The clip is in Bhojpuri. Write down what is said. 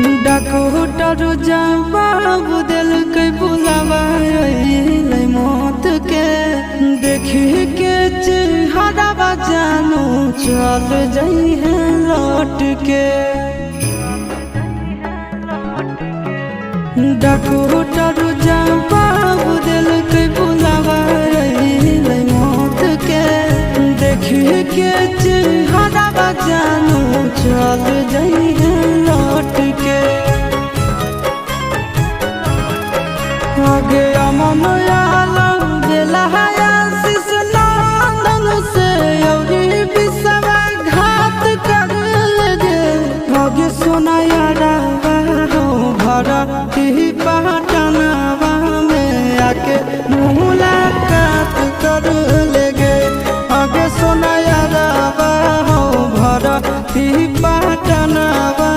डॉक्टर जवाब दिल के बुलावा मौत के देखी के चेहरा जानू चल जाई है लौट के। डॉक्टर जवाब दिल के बुलावा मौत के देखी के चेहरा जानू चल जाई है लौट के। आगे अमन आलम दिला आशीष नंदन से औरी विषवा घात कर ले। आगे सोना यारा हो भरती पटनावा में आके मुलाकात कर ले। आगे सोना यारा हो भरती पटनावा